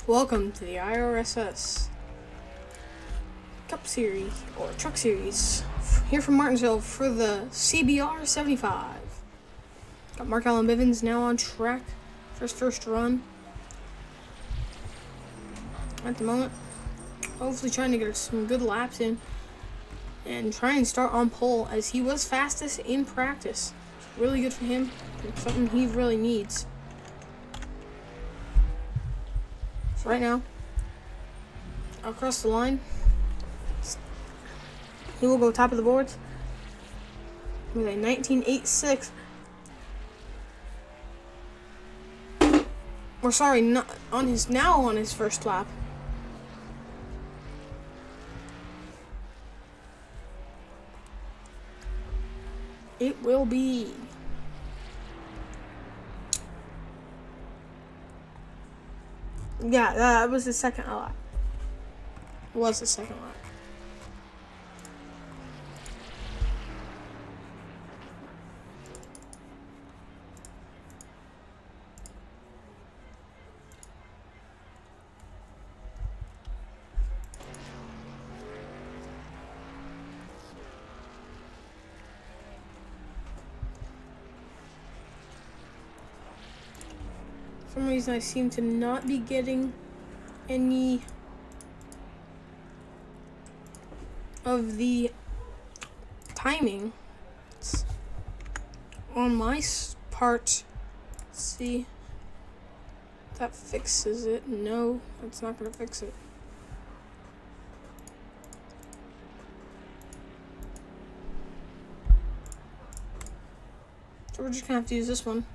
Welcome to the I.R.S.S. Cup Series, or Truck Series, here from Martinsville for the CBR 75. Got Mark Allen Bivens now on track for his first run. At the moment, hopefully trying to get some good laps in and try and start on pole, as he was fastest in practice. It's really good for him. It's something he really needs. So right now, across the line, he will go top of the boards with a 19.86. Or sorry, not on his first lap. It will be that was the second lap. It was the second lap. For some reason I seem to not be getting any of the timing on my part. Let's see if that fixes it. No, that's not going to fix it. So we're just going to have to use this one.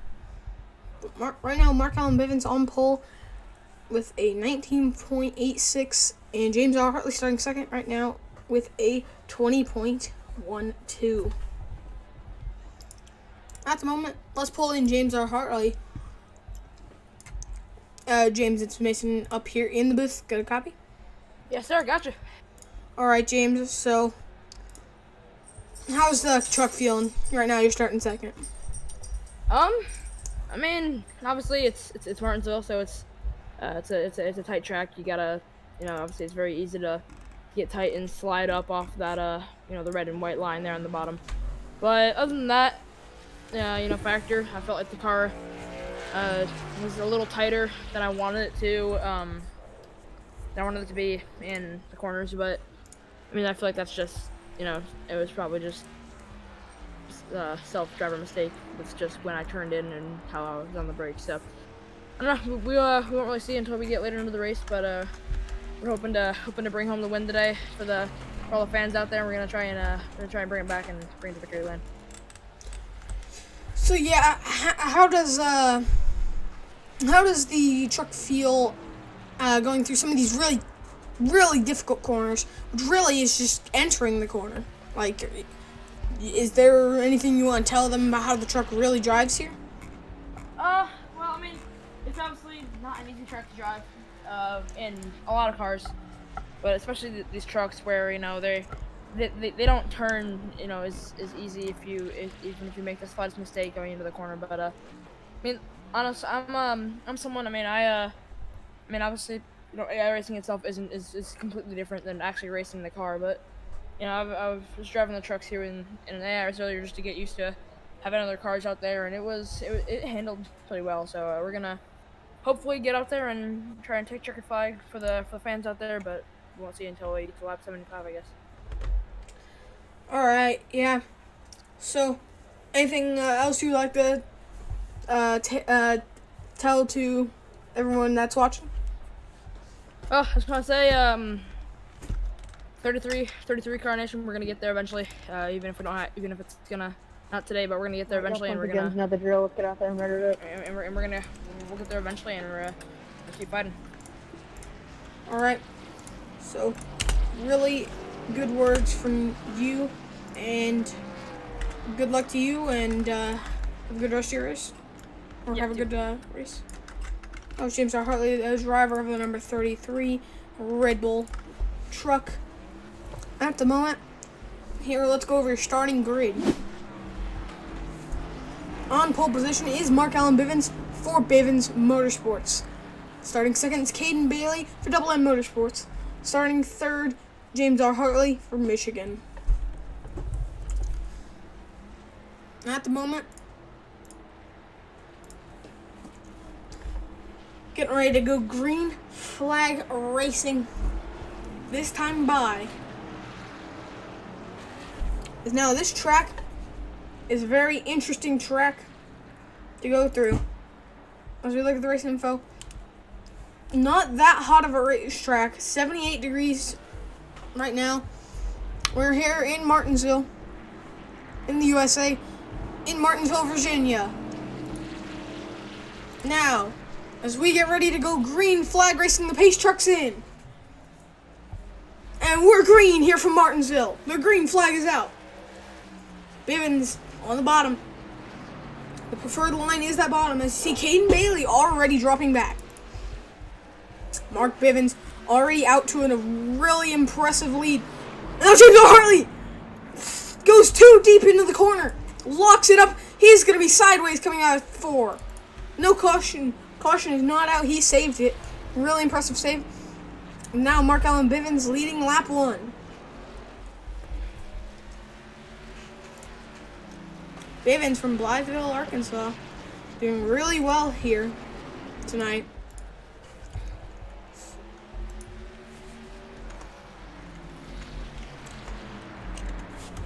Right now, Mark Allen Bivens on pole with a 19.86, and James R. Hartley starting second right now with a 20.12. At the moment, let's pull in James R. Hartley. James, it's Mason up here in the booth. Got a copy? Yes, sir. Gotcha. All right, James. So, how's the truck feeling right now? You're starting second. I mean, obviously it's Martinsville, so it's a tight track. You gotta, obviously it's very easy to get tight and slide up off that, the red and white line there on the bottom. But other than that, factor, I felt like the car was a little tighter than I wanted it to. I wanted it to be in the corners, but I mean, I feel like that's just, it was probably just self-driver mistake. It's just when I turned in and how I was on the brakes. So I don't know. We won't really see until we get later into the race, but we're hoping to bring home the win today for all the fans out there. We're gonna try and bring it back and bring it to victory lane. So yeah, how does the truck feel going through some of these really difficult corners, which really is just entering the corner? Like, is there anything you want to tell them about how the truck really drives here? Well, I mean, it's obviously not an easy track to drive in a lot of cars, but especially these trucks where they don't turn as easy even if you make the slightest mistake going into the corner. But I mean, honestly, I'm someone. I mean, obviously, AI racing itself is completely different than actually racing the car, but I was driving the trucks here in an I.R.S. earlier just to get used to having other cars out there, and it handled pretty well. So we're gonna hopefully get out there and try and take checkered flag for the fans out there, but we won't see until we get to lap 75, I guess. All right, yeah. So, anything else you'd like to tell to everyone that's watching? Oh, I was gonna say 33 car nation. We're gonna get there eventually. Even if it's gonna not today, but we're gonna get there eventually, and we're gonna. Not the drill. Let's get out there and murder it. And we'll get there eventually, and we'll keep fighting. All right. So, really good words from you, and good luck to you, and have a good rest of your race, or have a good race. That was James R. Hartley, the driver of the number 33 Red Bull truck. At the moment, here, let's go over your starting grid. On pole position is Mark Allen Bivens for Bivens Motorsports. Starting second is Caden Bailey for Double M Motorsports. Starting third, James R. Hartley for Michigan. At the moment, getting ready to go green flag racing. This time by. Now this track is a very interesting track to go through. As we look at the race info, not that hot of a racetrack, 78 degrees right now. We're here in Martinsville, in the USA, in Martinsville, Virginia. Now, as we get ready to go green flag racing, the pace truck's in. And we're green here from Martinsville. The green flag is out. Bivens on the bottom. The preferred line is that bottom. As you see Caden Bailey already dropping back. Mark Bivens already out to a really impressive lead. Now James R. Hartley goes too deep into the corner. Locks it up. He's going to be sideways coming out of 4. No caution. Caution is not out. He saved it. Really impressive save. Now Mark Allen Bivens leading lap 1. Bivens from Blytheville, Arkansas, doing really well here tonight.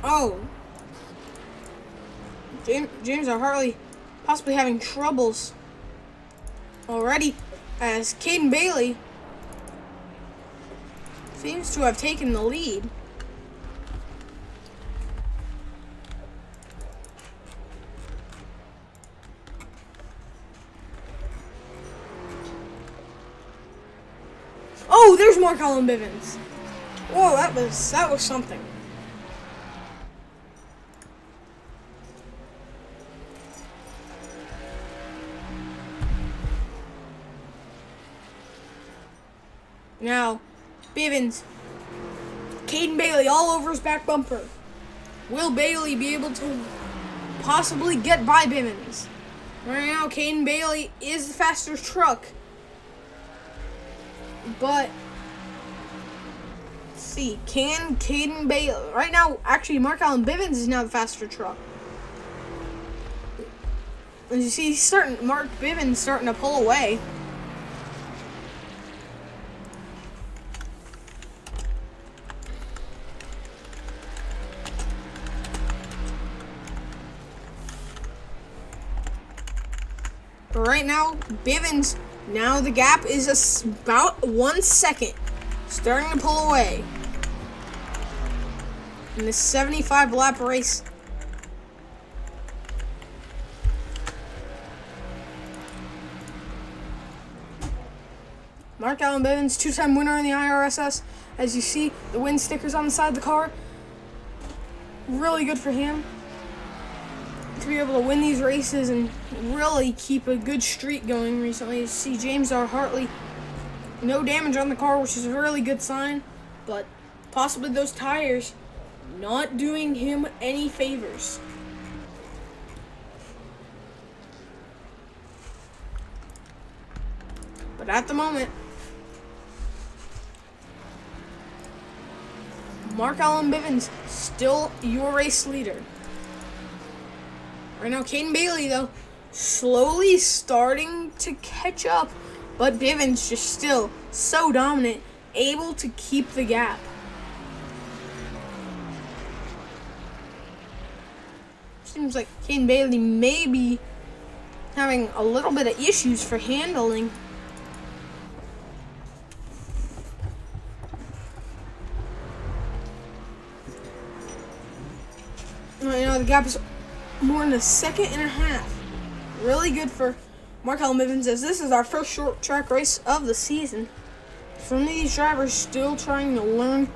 Oh, James R. Hartley possibly having troubles already, as Caden Bailey seems to have taken the lead. Oh, there's Mark Allen Bivens. Whoa, that was something. Now, Bivens, Caden Bailey all over his back bumper. Will Bailey be able to possibly get by Bivens? Right now, Caden Bailey is the faster truck. But, let's see, can Caden Bailey... Right now, actually, Mark Allen Bivens is now the faster truck. As you see, Mark Bivens starting to pull away. Right now, Bivens, now the gap is about 1 second. Starting to pull away. In this 75 lap race. Mark Allen Bivens, 2-time winner in the I.R.S.S. As you see, the win stickers on the side of the car. Really good for him to be able to win these races and really keep a good streak going recently. You see James R. Hartley, no damage on the car, which is a really good sign, but possibly those tires not doing him any favors. But at the moment, Mark Allen Bivens still your race leader. Right now, Caden Bailey, though, slowly starting to catch up, but Bivens just still so dominant, able to keep the gap. Seems like Caden Bailey may be having a little bit of issues for handling. Right now, the gap is more than 1.5 seconds. Really good for Mark Allen Bivens, as this is our first short track race of the season. Some of these drivers still trying to learn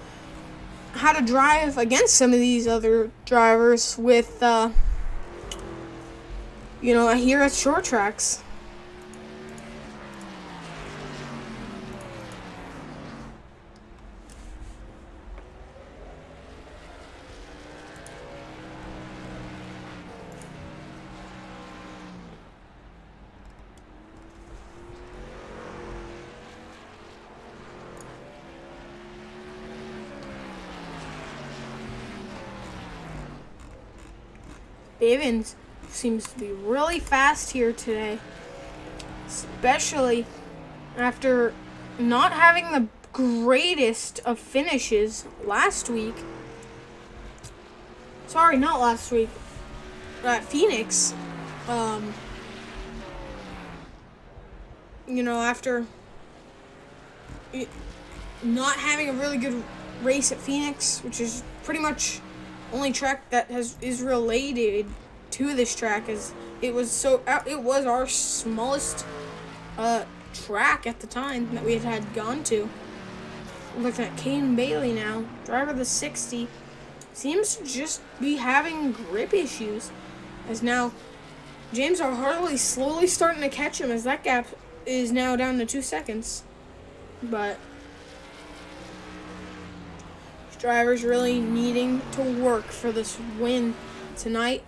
how to drive against some of these other drivers with, here at short tracks. Bivens seems to be really fast here today, especially after not having the greatest of finishes last week. Sorry, not last week. At Phoenix. After not having a really good race at Phoenix, which is pretty much only track that is related to this track, as it was our smallest track at the time that we had gone to. Looking at Caden Bailey now, driver of the 60, seems to just be having grip issues, as now James R. Hartley slowly starting to catch him, as that gap is now down to 2 seconds. But drivers really needing to work for this win tonight.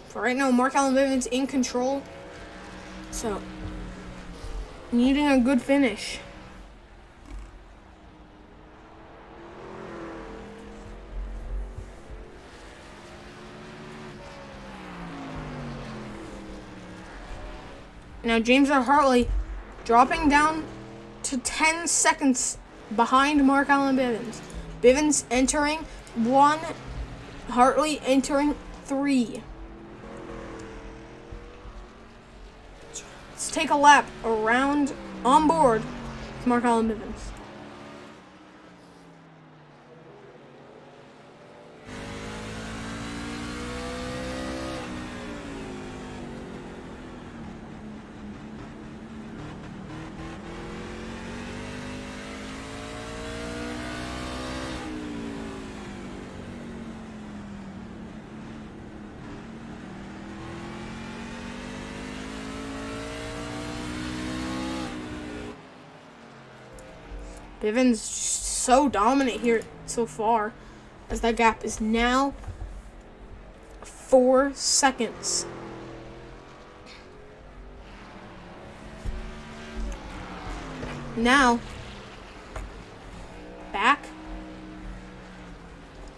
For right now, Mark Allen Bivens in control, so needing a good finish. Now James R. Hartley dropping down to 10 seconds behind Mark Allen Bivens. Bivens entering 1, Hartley entering 3. Let's take a lap around on board with Mark Allen Bivens. Bivens so dominant here so far, as that gap is now 4 seconds. Now, back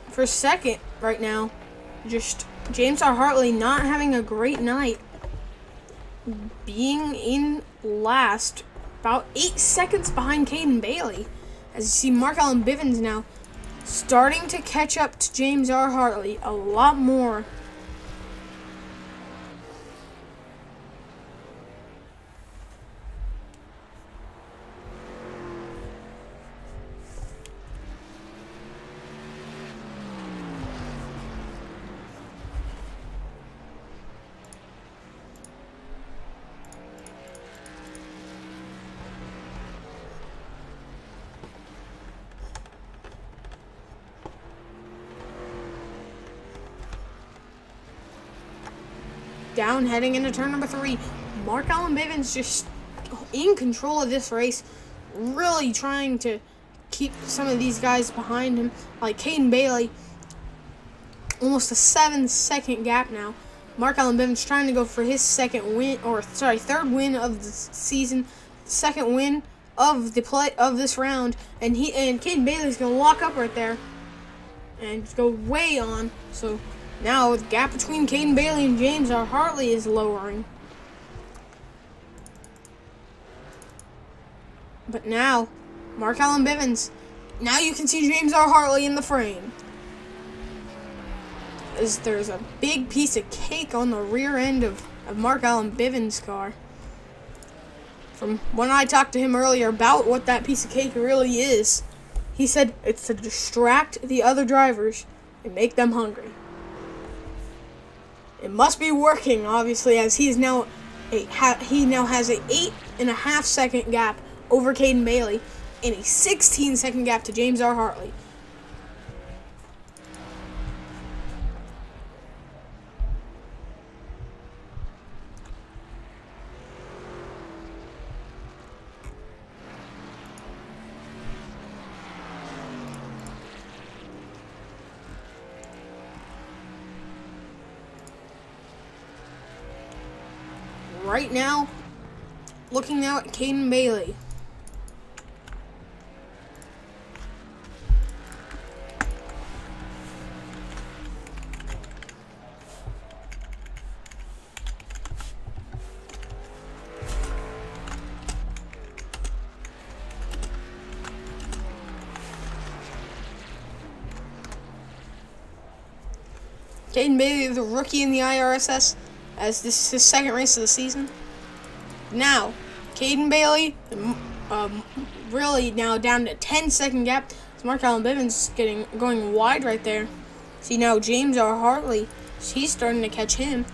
for second right now. Just James R. Hartley not having a great night, being in last, about 8 seconds behind Caden Bailey. As you see, Mark Allen Bivens now starting to catch up to James R. Hartley a lot more. Down, heading into turn number 3. Mark Allen Bivens just in control of this race, really trying to keep some of these guys behind him, like Caden Bailey. Almost a 7-second gap now. Mark Allen Bivens trying to go for his third win of the season, second win of this round, and Caden Bailey's gonna lock up right there and go way on. So now the gap between Caden Bailey and James R. Hartley is lowering. But now, Mark Allen Bivens, now you can see James R. Hartley in the frame. As there's a big piece of cake on the rear end of Mark Allen Bivens' car. From when I talked to him earlier about what that piece of cake really is, he said it's to distract the other drivers and make them hungry. It must be working, obviously, as he now has a 8.5 second gap over Caden Bailey and a 16-second gap to James R. Hartley. Right now, looking now at Caden Bailey. Caden Bailey, the rookie in the I.R.S.S, as this is his second race of the season. Now, Caden Bailey, really now down to 10-second gap. Mark Allen Bivens going wide right there. See now James R. Hartley, he's starting to catch him.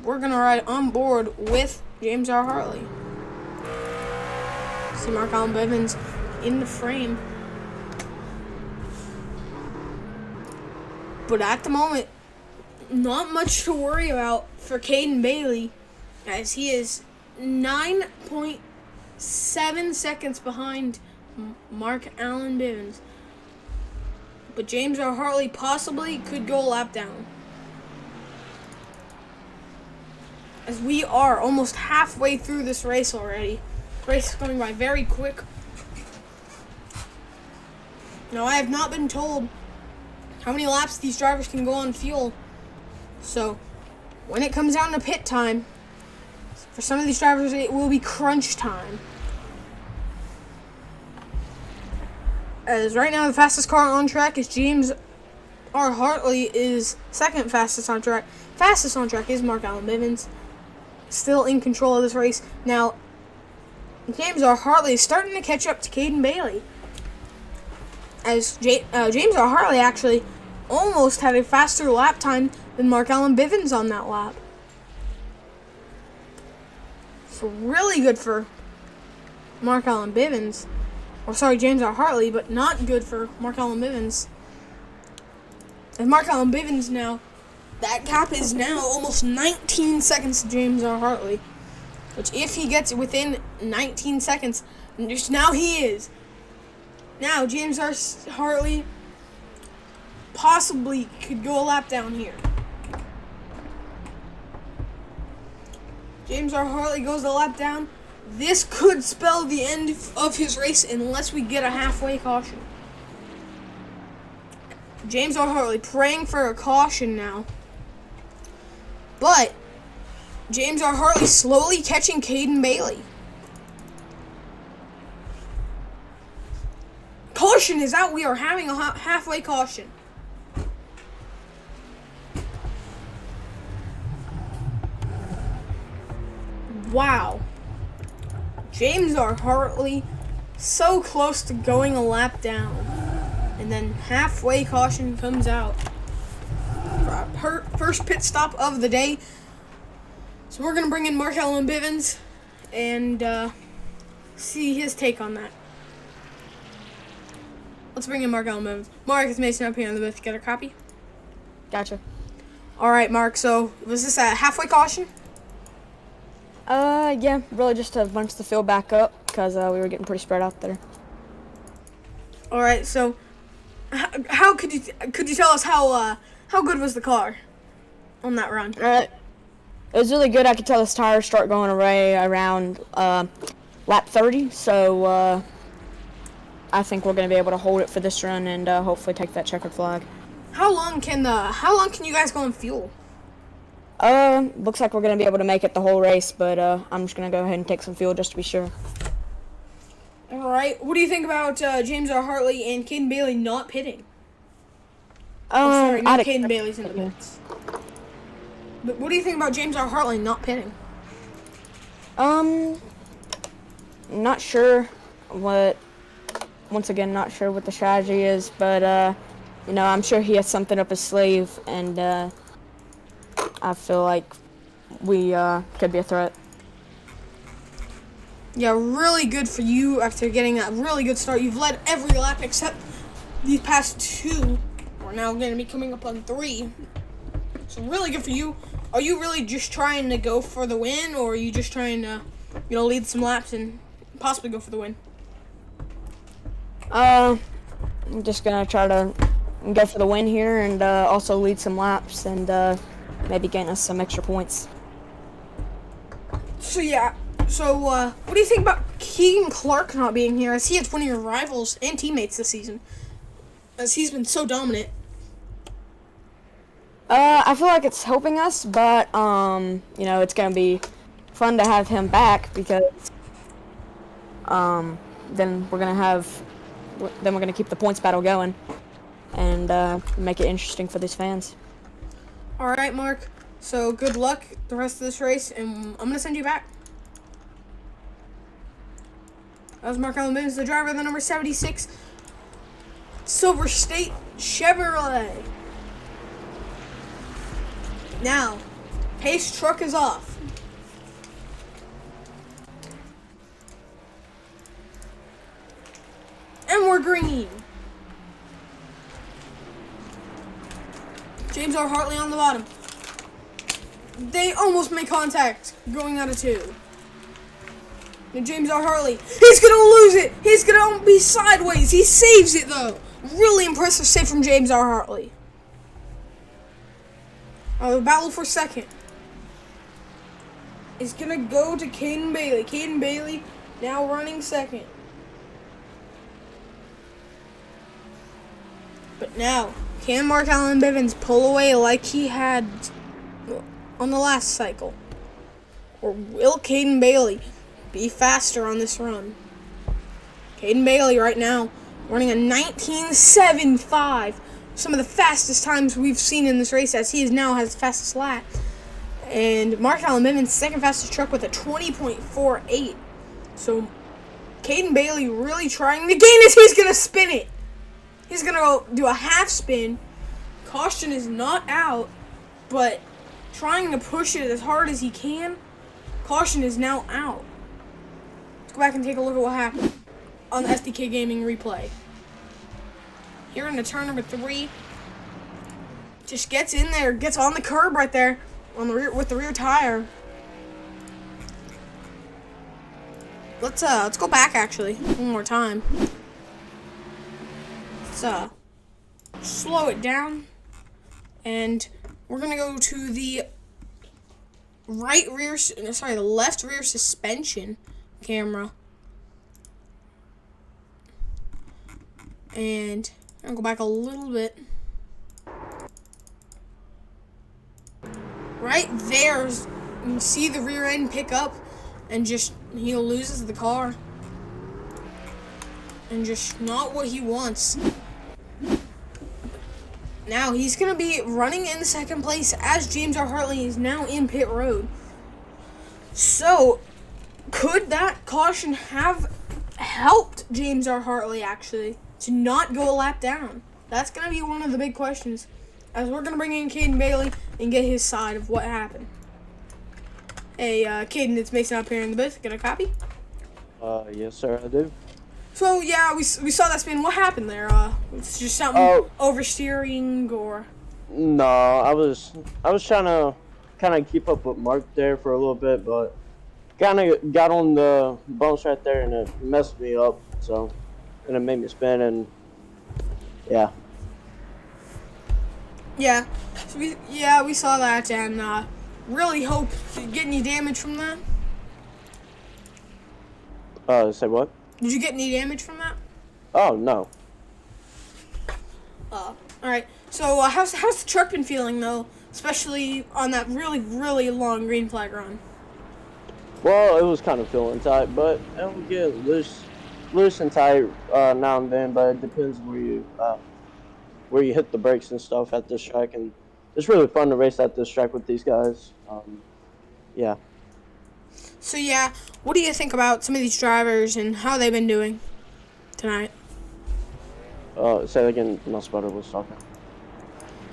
We're gonna ride on board with James R. Hartley. See Mark Allen Bivens in the frame. But at the moment, not much to worry about for Caden Bailey, as he is 9.7 seconds behind Mark Allen Bivens. But James R. Hartley possibly could go a lap down, as we are almost halfway through this race already. This race is going by very quick. Now, I have not been told how many laps these drivers can go on fuel. So, when it comes down to pit time, for some of these drivers, it will be crunch time. As right now, the fastest car on track is James R. Hartley, is second fastest on track. Fastest on track is Mark Allen Bivens, still in control of this race. Now, James R. Hartley is starting to catch up to Caden Bailey, as James R. Hartley actually almost had a faster lap time than Mark Allen Bivens on that lap. So really good for Mark Allen Bivens. Or sorry, James R. Hartley, but not good for Mark Allen Bivens. And Mark Allen Bivens now, that gap is now almost 19 seconds to James R. Hartley. Which if he gets within 19 seconds, just now he is. Now James R. Hartley possibly could go a lap down here. James R. Hartley goes a lap down. This could spell the end of his race unless we get a halfway caution. James R. Hartley praying for a caution now. But James R. Hartley slowly catching Caden Bailey. Caution is out. We are having a halfway caution. Wow. James R. Hartley so close to going a lap down. And then halfway caution comes out for our first pit stop of the day. So we're going to bring in Mark Allen Bivens and see his take on that. Let's bring in Mark Allen Bivens. Mark, it's Mason up here on the booth. Get a copy? Gotcha. All right, Mark. So was this a halfway caution? Yeah, really just to bunch the field back up because we were getting pretty spread out there. All right. So how could you tell us how good was the car on that run? It was really good. I could tell his tires start going away around lap 30. So I think we're going to be able to hold it for this run and hopefully take that checkered flag. How long can you guys go on fuel? Looks like we're going to be able to make it the whole race, but I'm just going to go ahead and take some fuel just to be sure. All right. What do you think about James R. Hartley and Caden Bailey not pitting? Sorry, not Caden Bailey's in the pits. But what do you think about James R. Hartley not pitting? Not sure once again, not sure what the strategy is, but, I'm sure he has something up his sleeve, and, I feel like we could be a threat. Yeah, really good for you after getting that really good start. You've led every lap except these past two. We're now going to be coming up on 3. So really good for you. Are you really just trying to go for the win, or are you just trying to, lead some laps and possibly go for the win? I'm just going to try to go for the win here and also lead some laps and maybe gain us some extra points. So what do you think about Keegan Clark not being here, as he is one of your rivals and teammates this season, as he's been so dominant? I feel like it's helping us, but it's gonna be fun to have him back because then we're gonna keep the points battle going. and make it interesting for these fans. All right, Mark. So good luck the rest of this race, and I'm gonna send you back. That was Mark Allen Bivens, the driver of the number 76 Silver State Chevrolet. Now, pace truck is off. And we're green. James R. Hartley on the bottom. They almost make contact going out of 2. And James R. Hartley, he's going to lose it. He's going to be sideways. He saves it, though. Really impressive save from James R. Hartley. The battle for second is going to go to Caden Bailey. Caden Bailey now running second. But now, can Mark Allen Bivens pull away like he had on the last cycle? Or will Caden Bailey be faster on this run? Caden Bailey right now running a 19.75. Some of the fastest times we've seen in this race, as he is now has the fastest lap. And Mark Allen Bivens, second fastest truck with a 20.48. So Caden Bailey really trying to gain this. He's going to spin it. He's going to go do a half spin. Caution is not out, but trying to push it as hard as he can. Caution is now out. Let's go back and take a look at what happened on the SDK Gaming replay. Here in the turn number 3. Just gets in there, gets on the curb right there on the rear with the rear tire. Let's go back actually one more time. Let's slow it down, and we're gonna go to the left rear suspension camera, and I'm gonna go back a little bit. Right there, you can see the rear end pick up, and just he loses the car, and just not what he wants. Now he's going to be running in second place as James R. Hartley is now in pit road. So, could that caution have helped James R. Hartley actually to not go a lap down? That's going to be one of the big questions, as we're going to bring in Caden Bailey and get his side of what happened. Hey, Caden, it's Mason up here in the booth. Get a copy? Yes, sir, I do. So yeah, we saw that spin. What happened there? It's just something oversteering or? No, I was trying to kind of keep up with Mark there for a little bit, but kind of got on the bumps right there and it messed me up. So, and it made me spin, and yeah. Yeah, so we saw that, and really hope to get any damage from that. Say what? Did you get any damage from that? Oh, no. All right. So how's the truck been feeling though, especially on that really really long green flag run? Well, it was kind of feeling tight, but it will get loose and tight now and then. But it depends where you hit the brakes and stuff at this track, and it's really fun to race at this track with these guys. Yeah. So yeah, what do you think about some of these drivers and how they've been doing tonight? Say that again. My spotter was talking.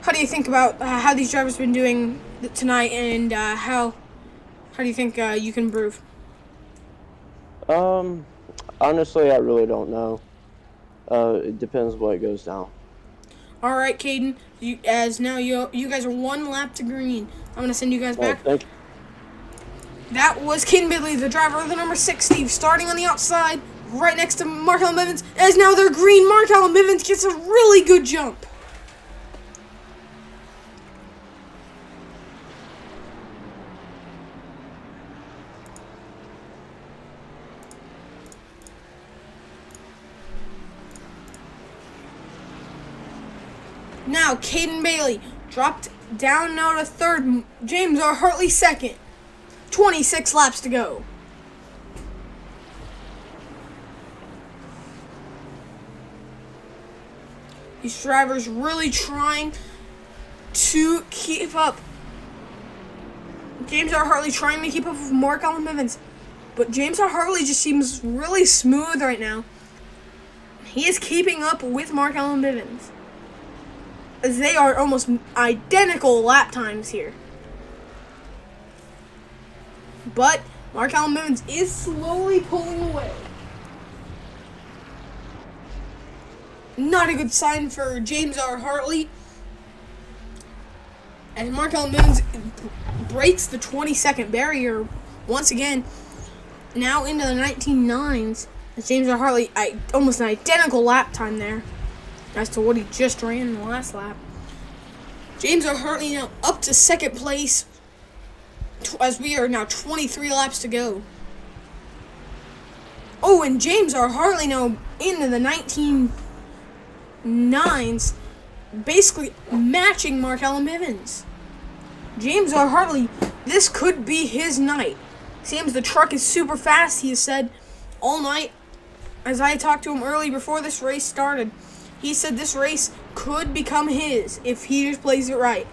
How do you think about how these drivers have been doing tonight, and how do you think you can improve? Honestly, I really don't know. It depends what goes down. All right, Caden. You guys are one lap to green. I'm gonna send you guys back. Thank you. That was Caden Bailey, the driver of the number 6, Steve, starting on the outside, right next to Mark Allen Bivens. As now they're green. Mark Allen Bivens gets a really good jump. Now, Caden Bailey dropped down now to third. James R. Hartley second. 26 laps to go. These drivers really trying to keep up. James R. Hartley trying to keep up with Mark Allen Bivens. But James R. Hartley just seems really smooth right now. He is keeping up with Mark Allen Bivens, as they are almost identical lap times here. But Mark Allen Bivens is slowly pulling away. Not a good sign for James R. Hartley. And Mark Allen Bivens breaks the 20-second barrier once again. Now into the 19.9s. As James R. Hartley, almost an identical lap time there as to what he just ran in the last lap. James R. Hartley now up to second place as we are now 23 laps to go. Oh, and James R. Hartley now into the 19.9s, basically matching Mark Allen Bivens. James R. Hartley, this could be his night. Seems the truck is super fast, he has said all night. As I talked to him early before this race started, he said this race could become his if he just plays it right.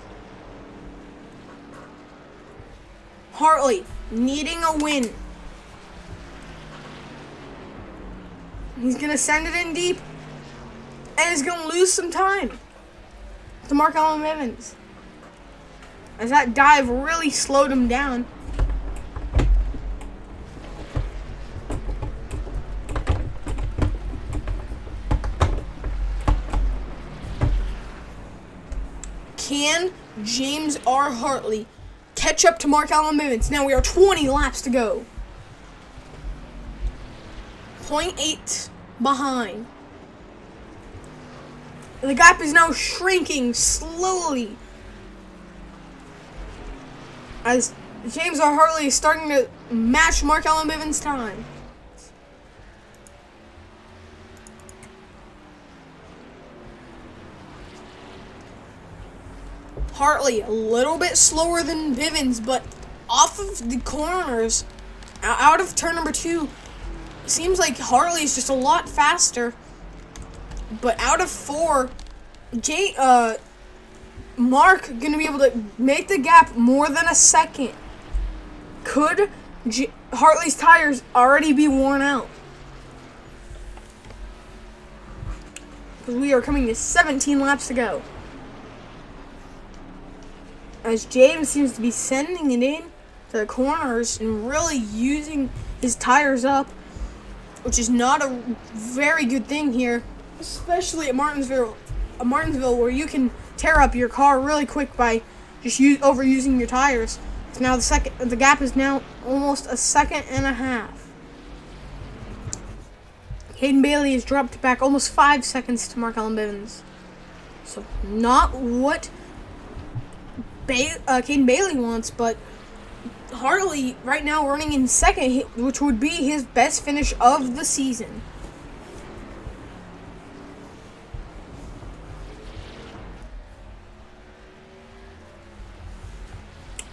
Hartley needing a win. He's going to send it in deep, and he's going to lose some time to Mark Allen Bivens, as that dive really slowed him down. Can James R. Hartley catch up to Mark Allen Bivens? Now we are 20 laps to go. 0.8 behind. The gap is now shrinking slowly as James R. Hartley is starting to match Mark Allen Bivens' time. Hartley a little bit slower than Bivens, but off of the corners, out of turn number 2, seems like Hartley is just a lot faster. But out of 4, Mark gonna be able to make the gap more than a second. Could Hartley's tires already be worn out? Because we are coming to 17 laps to go. As James seems to be sending it in to the corners and really using his tires up, which is not a very good thing here, especially at Martinsville, where you can tear up your car really quick by just overusing your tires. So now the gap is now almost a second and a half. Caden Bailey has dropped back almost 5 seconds to Mark Allen Bivens. So not what Caden Bailey wants, but Hartley right now running in second, which would be his best finish of the season.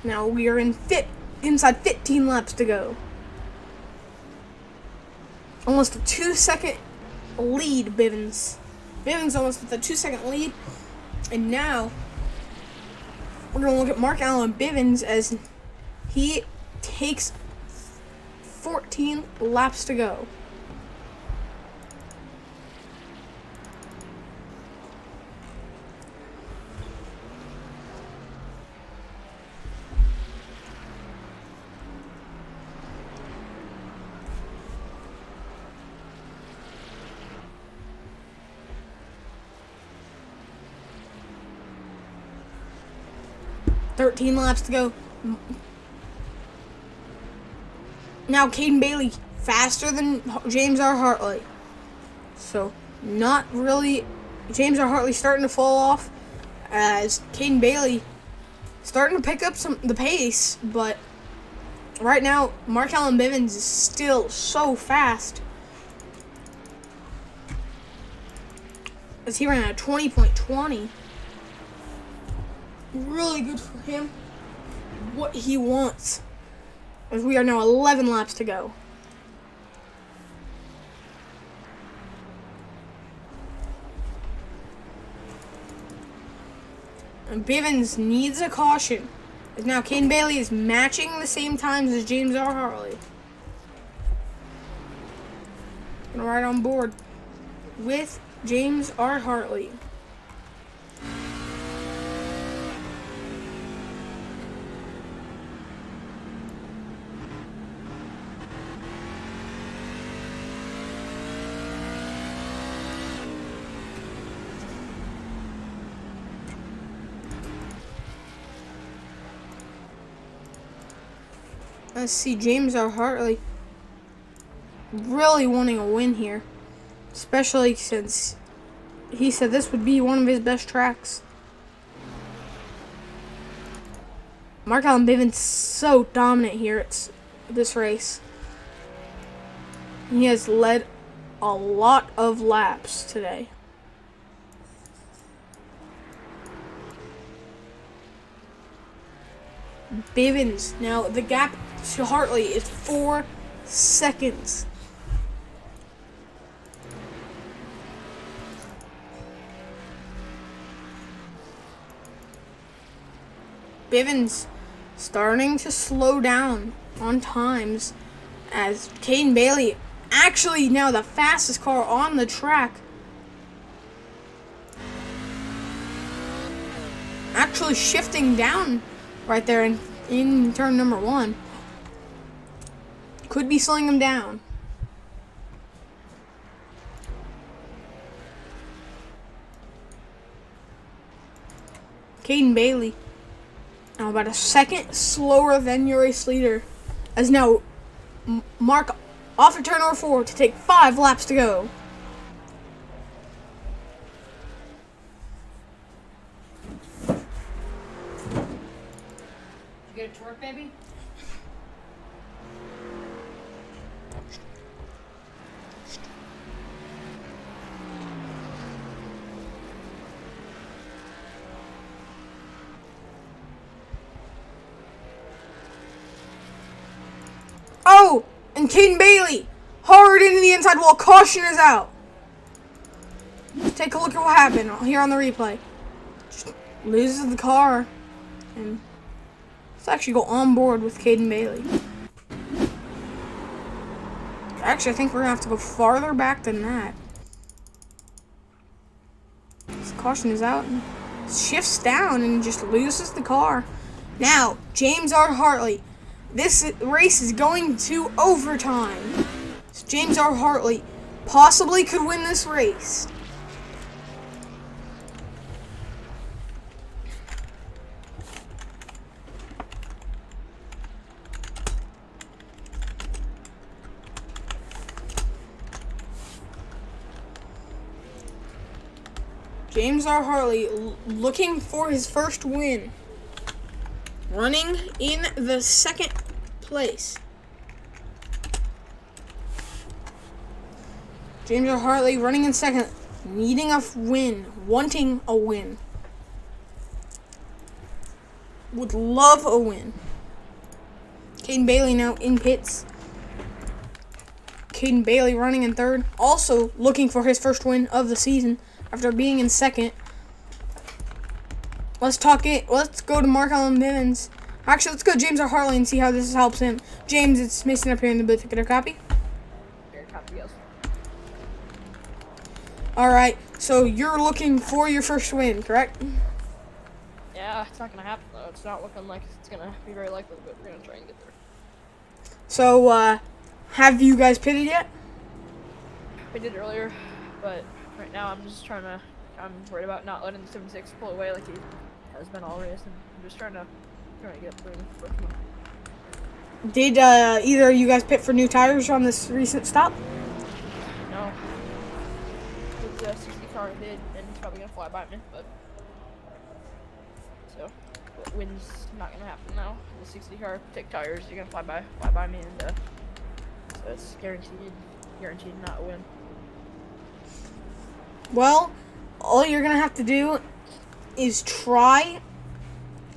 Now we are inside 15 laps to go. Almost a 2-second lead, Bivens. Bivens almost with a 2-second lead. And now we're going to look at Mark Allen Bivens as he takes 14 laps to go. $13 laps to go. Now Caden Bailey faster than James R. Hartley. So not really. James R. Hartley starting to fall off as Caden Bailey starting to pick up the pace, but right now Mark Allen Bivens is still so fast as he ran at 20.20. Really good for him. What he wants. As we are now 11 laps to go. And Bivens needs a caution. As now Caden Bailey is matching the same times as James R. Hartley. Gonna ride on board with James R. Hartley. Let's see, James R. Hartley really wanting a win here, especially since he said this would be one of his best tracks. Mark Allen Bivens so dominant here at this race. He has led a lot of laps today. Bivens, now the gap to Hartley is 4 seconds. Bivens starting to slow down on times as Caden Bailey, actually now the fastest car on the track, actually shifting down right there in turn number 1. Could be slowing him down. Caden Bailey now about a second slower than your race leader, as now Mark off of turn number 4 to take 5 laps to go. Get it to work, baby? Oh! And Caden Bailey hard into the inside wall. Caution is out. Take a look at what happened here on the replay. Just loses the car. And let's actually go on board with Caden Bailey. Actually, I think we're going to have to go farther back than that. This caution is out and shifts down and just loses the car. Now, James R. Hartley. This race is going to overtime. So James R. Hartley possibly could win this race. James R. Hartley looking for his first win. Running in the second place. James R. Hartley running in second, needing a win, wanting a win. Would love a win. Caden Bailey now in pits. Caden Bailey running in third, also looking for his first win of the season after being in second. Let's go to Mark Allen Bivens. Actually, let's go to James R. Hartley and see how this helps him. James, it's Mason up here in the booth. Get a copy? Here, copy, yes. Alright, so you're looking for your first win, correct? Yeah, it's not gonna happen though. It's not looking like it's gonna be very likely, but we're gonna try and get there. So, have you guys pitted yet? We did earlier, but right now I'm worried about not letting the 7.6 pull away like he has been all race, and I'm just trying to get through the first one. Did either of you guys pit for new tires on this recent stop? No. The 60 car did, and he's probably gonna fly by me, but so win's not gonna happen now. The 60 car take tires, you're gonna fly by me, and so it's guaranteed not a win. Well, all you're gonna have to do is try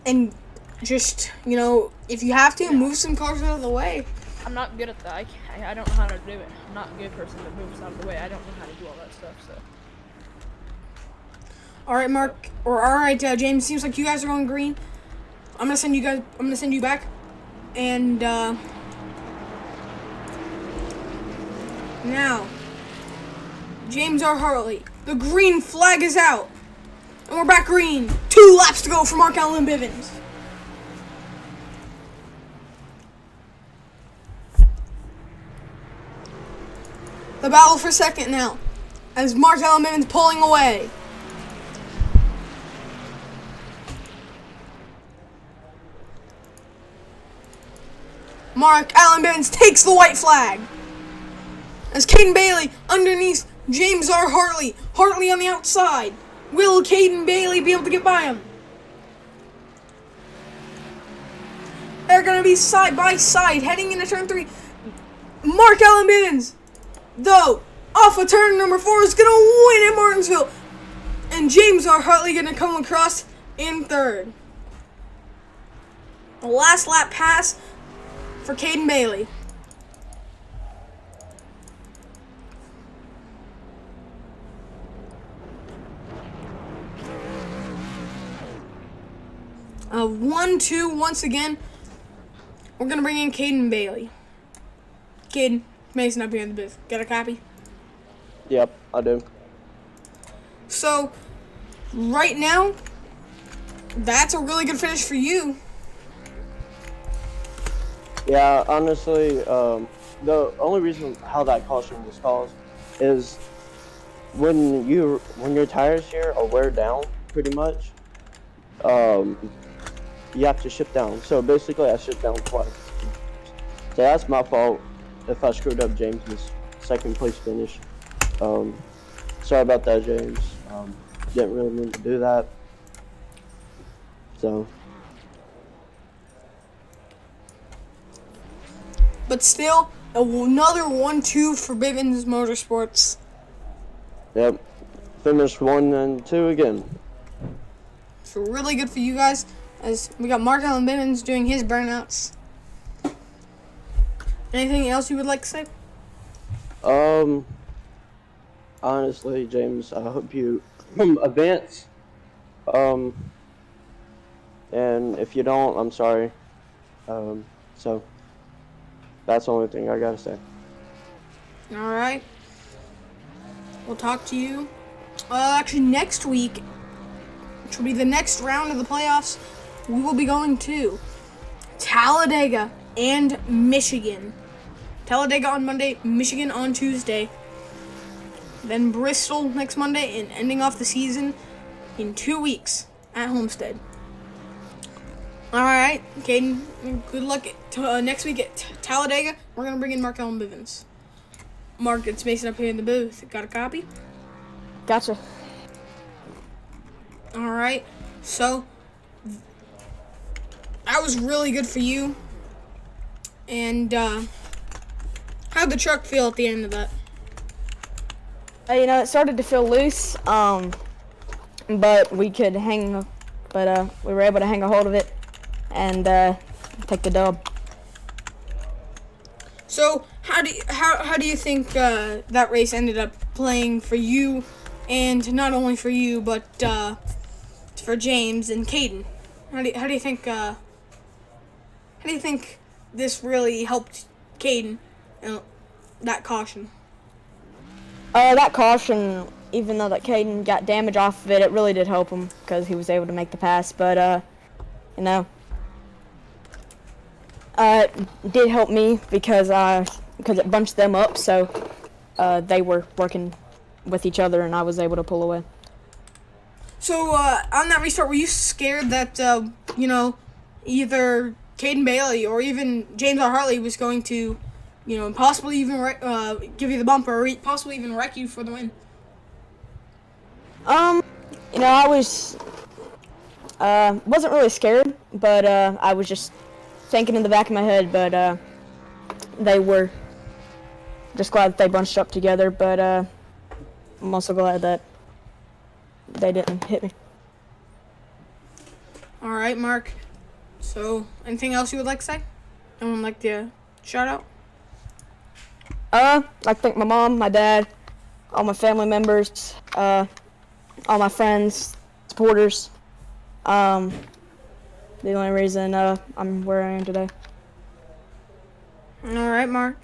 and just, if you have to, move some cars out of the way. I'm not good at that. I don't know how to do it. I'm not a good person that moves out of the way. I don't know how to do all that stuff, so. All right, Mark, or all right, James. Seems like you guys are going green. I'm gonna send you back, and now, James R. Hartley. The green flag is out, and we're back green. 2 laps to go for Mark Allen Bivens. The battle for second now, as Mark Allen Bivens pulling away. Mark Allen Bivens takes the white flag. As Caden Bailey underneath James R. Hartley. Hartley on the outside. Will Caden Bailey be able to get by him? They're going to be side by side heading into turn 3. Mark Allen Bivens, though, off of turn number 4 is going to win at Martinsville. And James R. Hartley going to come across in third. The last lap pass for Caden Bailey. A 1-2 once again. We're going to bring in Caden Bailey. Caden, Mason up here in the booth. Got a copy? Yep, I do. So, right now, that's a really good finish for you. Yeah, honestly, the only reason how that caution was called is when your tires here are wear down, pretty much, you have to ship down. So basically, I shipped down twice. So that's my fault if I screwed up James's second place finish. Sorry about that, James. Didn't really mean to do that. So. But still, another 1-2 for Bivens Motorsports. Yep. Finished 1 and 2 again. So really good for you guys, as we got Mark Allen Bivens doing his burnouts. Anything else you would like to say? Honestly, James, I hope you advance. And if you don't, I'm sorry. So that's the only thing I gotta say. All right. We'll talk to you. Actually, next week, which will be the next round of the playoffs, we will be going to Talladega and Michigan. Talladega on Monday, Michigan on Tuesday. Then Bristol next Monday, and ending off the season in 2 weeks at Homestead. All right, Caden, good luck next week at Talladega. We're going to bring in Mark Allen Bivens. Mark, it's Mason up here in the booth. Got a copy? Gotcha. All right, so that was really good for you. And how'd the truck feel at the end of that? You know, it started to feel loose, but we could hang, we were able to hang a hold of it and take the dub. So how do you think that race ended up playing for you, and not only for you but for James and Caden? How do you think this really helped Caden, that caution? That caution, even though that Caden got damage off of it, it really did help him because he was able to make the pass. But you know, it did help me because it bunched them up, so they were working with each other, and I was able to pull away. So on that restart, were you scared that either Caden Bailey or even James R. Hartley was going to, possibly even give you the bumper, or possibly even wreck you for the win? I was wasn't really scared, but I was just thinking in the back of my head. But they were just glad that they bunched up together. But I'm also glad that they didn't hit me. All right, Mark. So, anything else you would like to say? Anyone like to shout out? I'd like to thank my mom, my dad, all my family members, all my friends, supporters. The only reason I'm where I am today. All right, Mark.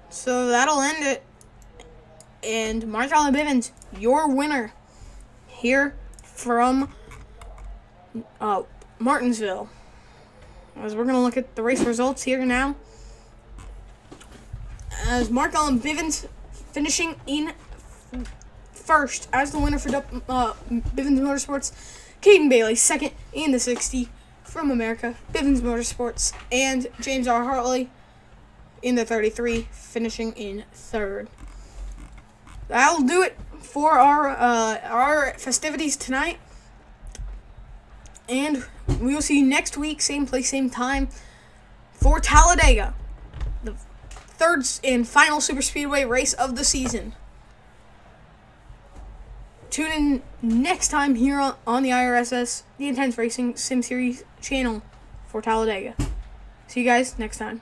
So that'll end it. And Mark Allen Bivens, your winner here from Martinsville. As we're going to look at the race results here now. As Mark Allen Bivens finishing in first as the winner for Bivens Motorsports. Caden Bailey second in the 60 from America, Bivens Motorsports. And James R. Hartley in the 33, finishing in third. That'll do it for our festivities tonight. And we will see you next week, same place, same time, for Talladega, the third and final super speedway race of the season. Tune in next time here on the I.R.S.S, the Intense Racing Sim Series channel for Talladega. See you guys next time.